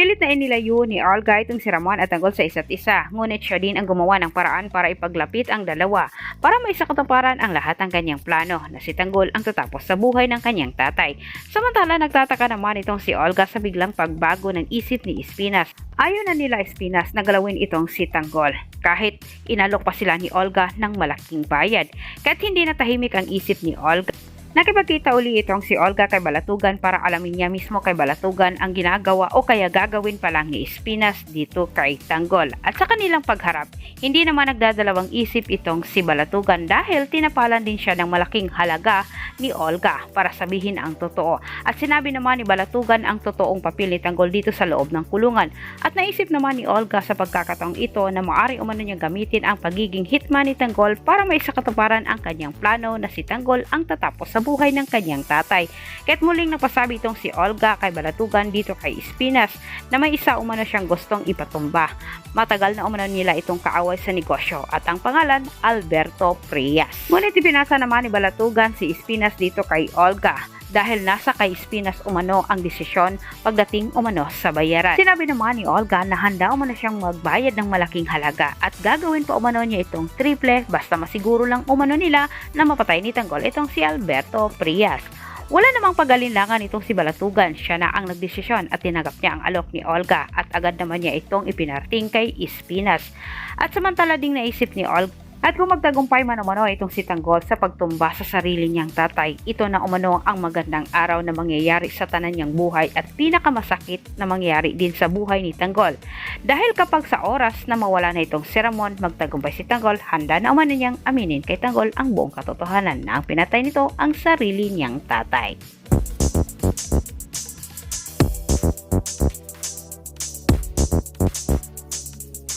Pilit na inilayo ni Olga itong si Ramon at Tanggol sa isa't isa, ngunit siya din ang gumawa ng paraan para ipaglapit ang dalawa para may sakatuparan ang lahat ng kanyang plano na si Tanggol ang tatapos sa buhay ng kanyang tatay. Samantala nagtataka naman itong si Olga sa biglang pagbago ng isip ni Espinas. Ayaw na nila Espinas na galawin itong si Tanggol kahit inalok pa sila ni Olga ng malaking bayad. Kahit hindi natahimik ang isip ni Olga, nakipagkita uli itong si Olga kay Balatugan para alamin niya mismo kay Balatugan ang ginagawa o kaya gagawin pa lang ni Espinas dito kay Tanggol. At sa kanilang pagharap, hindi naman nagdadalawang isip itong si Balatugan dahil tinapalan din siya ng malaking halaga ni Olga para sabihin ang totoo. At sinabi naman ni Balatugan ang totoong papel ni Tanggol dito sa loob ng kulungan. At naisip naman ni Olga sa pagkakataong ito na maaari umano niyang gamitin ang pagiging hitman ni Tanggol para may sakatuparan ang kanyang plano na si Tanggol ang tatapos sa buhay ng kanyang tatay. Kaya't muling napasabi itong si Olga kay Balatugan dito kay Espinas na may isa umano siyang gustong ipatumba. Matagal na umano nila itong kaaway sa negosyo at ang pangalan Alberto Frias. Ngunit ipinasa naman ni Balatugan si Espinas dito kay Olga dahil nasa kay Espinas umano ang desisyon pagdating umano sa bayaran. Sinabi naman ni Olga na handa umano siyang magbayad ng malaking halaga at gagawin pa umano niya itong triple basta masiguro lang umano nila na mapatay ni Tanggol itong si Alberto Frias. Wala namang pag-alinlangan itong si Balatugan, siya na ang nagdesisyon at tinanggap niya ang alok ni Olga at agad naman niya itong ipinarating kay Espinas. At samantala ding naisip ni Olga at kung magtagumpay man umano itong si Tanggol sa pagtumba sa sarili niyang tatay, ito na umano ang magandang araw na mangyayari sa tanan niyang buhay at pinakamasakit na mangyayari din sa buhay ni Tanggol. Dahil kapag sa oras na mawala na itong si Ramon, magtagumpay si Tanggol, handa na umano niyang aminin kay Tanggol ang buong katotohanan na ang pinatay nito ang sarili niyang tatay.